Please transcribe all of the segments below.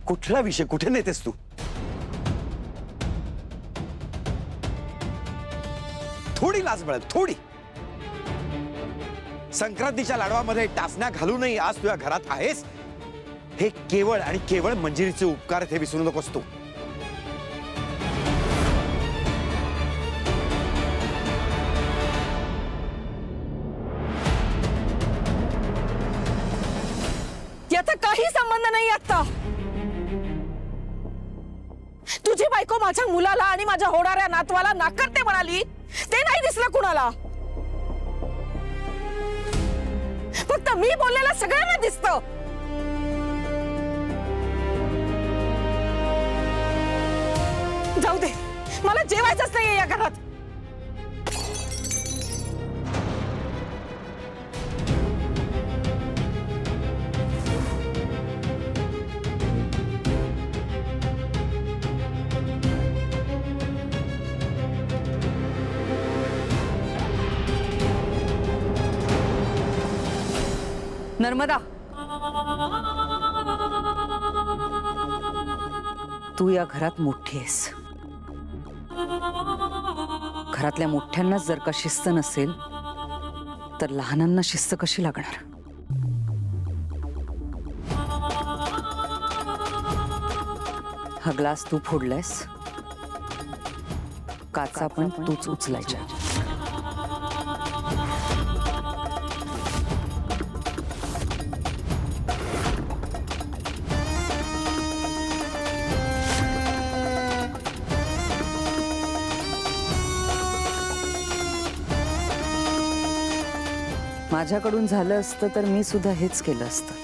कुठला विषय कुठे नेतेस तू? थोडी लाज मिळेल, थोडी. संक्रांतीच्या लाडवामध्ये टाचण्या घालूनही आज तुझ्या घरात आहेस, हे केवळ आणि केवळ मंजिरीचे उपकार हे विसरू नकोस तू. याचा काही संबंध नाही आता. तुझी बायको माझ्या मुलाला आणि माझ्या होणाऱ्या नातवाला नाकारते म्हणाली, ते नाही दिसलं कुणाला. फक्त मी बोललेलं सगळ्यांना दिसतं. जाऊ दे, मला जेवायचंच नाहीये या घरात. नर्मदा, तू या घरात मोठी आहेस. घरातल्या मोठ्यांनाच जर का शिस्त नसेल तर लहानांना शिस्त कशी लागणार? हा ग्लास तू फोडलायस, काचा पण तूच उचलायच्या. माझ्याकडून झालं असतं तर मी सुद्धा हेच केलं असतं.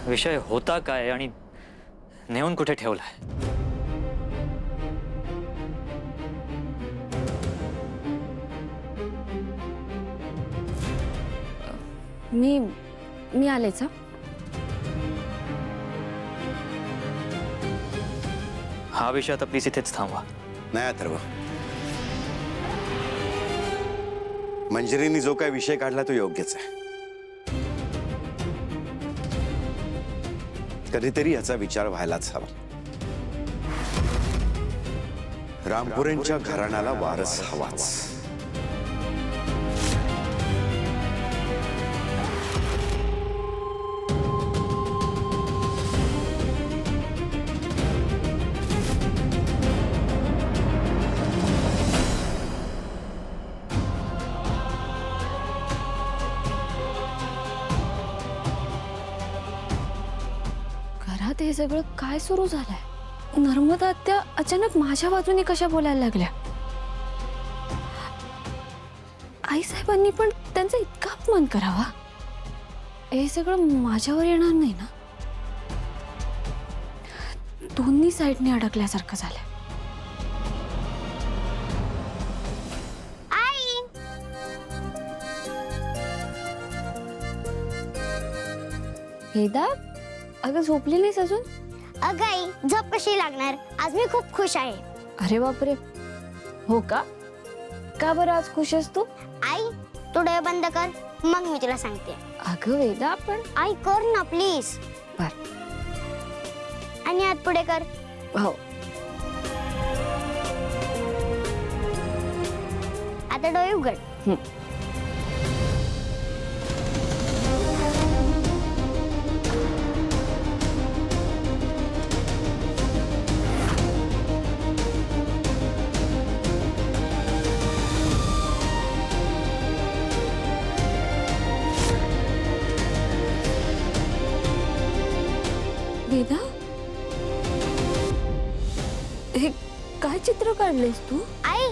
विषय होता काय आणि नेऊन कुठे ठेवलाय? मी आलेच. हा विषय आता प्लीज इथेच थांबवा. नाही अथर्व, मंजिरीने जो काय विषय काढला तो योग्यच आहे. कधीतरी याचा विचार व्हायलाच हवा. रामपुरेंच्या घराण्याला वारस हवाच. हे सगळं काय सुरू झालंय? नर्मदा त्या अचानक माझ्या बाजूने कशा बोलायला लागल्या? आई साहेबांनी पण त्यांचा इतका अपमान करावा? हे सगळं माझ्यावर येणार नाही ना? दोन्ही साईडने अडकल्यासारखं झालंय. हेदा, अगं झोपली नाहीस अजून? अगं आई, झोप कशी लागणार? आज मी खूप खुश आहे. अरे बापरे, हो का? का बरं आज खुश आहेस तू? आई, तू डोळे बंद कर, मग मी तुला सांगते. अगं वेदा, पण आई कर ना प्लीज. बर. आणि हात पुढे कर. हो. आता डोळे उघड. वेदा, हे काय चित्र काढलेस तू? आई,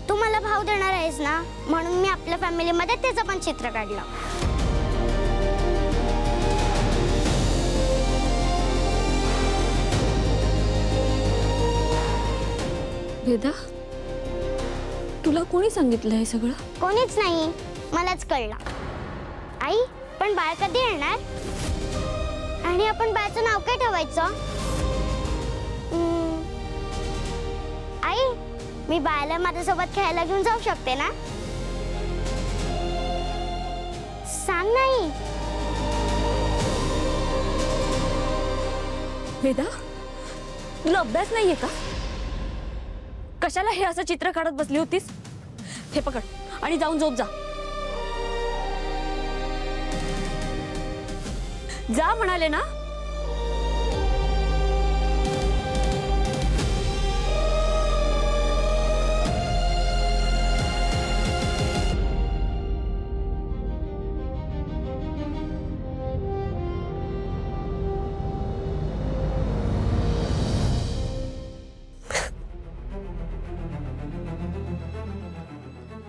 तू मला भाव देणार आहेस ना, म्हणून मी आपल्या फॅमिलीमध्ये त्याचं पण चित्र काढलं. वेदा, तुला कोणी सांगितलं हे सगळं? कोणीच नाही, मलाच कळलं. आई, पण बाळ कधी येणार? आणि आपण बाळाचं नाव काय ठेवायचं? आई, मी बाळाला माझ्यासोबत खेळायला घेऊन जाऊ शकते ना? सांग नाही. वेदा, तुला अभ्यास नाहीये का? कशाला हे असं चित्र काढत बसली होतीस? हे पकड आणि जाऊन झोप जा. जा म्हणाले ना.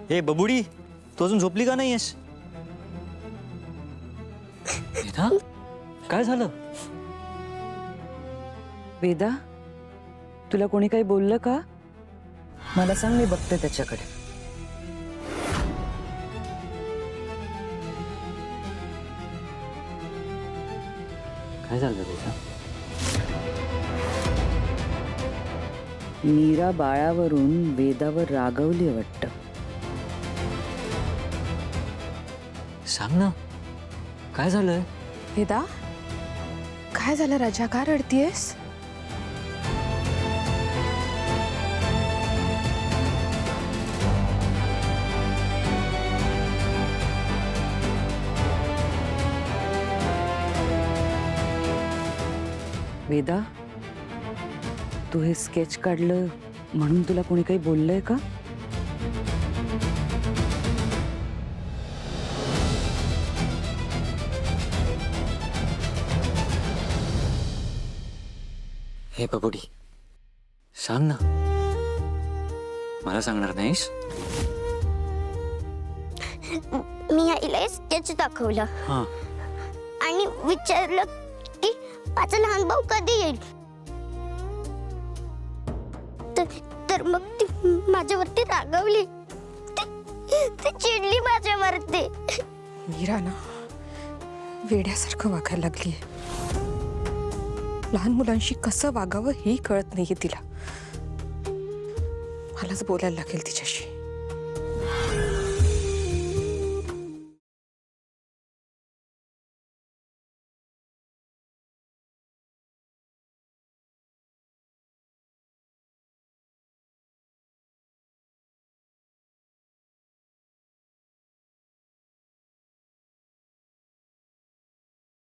हे बबुडी, तू अजून झोपली का नाहीयेस? वेदा, काय झालं? वेदा, तुला कोणी काही बोललं का? मला सांग, मी बघते त्याच्याकडे. काय झालं वेदा? मीरा बाळावरून वेदावर रागवली वाटतं. सांग ना, काय झालंय? वेदा, काय झालं राजा? का रडतीयस? वेदा, तू हे स्केच काढलं म्हणून तुला कोणी काही बोललंय का? हे बबुडी, सांग ना. मला सांगणार नाहीस? मी आईला स्केच दाखवलं हा. आणि विचारलं की माझा लहान भाऊ कधी येईल. तर मग ती माझ्यावरती रागवली. ती चिडली माझ्यावरती. मीरा ना वेड्यासारखं वागायला लागली. लहान मुलांशी कसं वागावं हेही कळत नाहीये तिला. मलाच बोलायला लागेल तिच्याशी.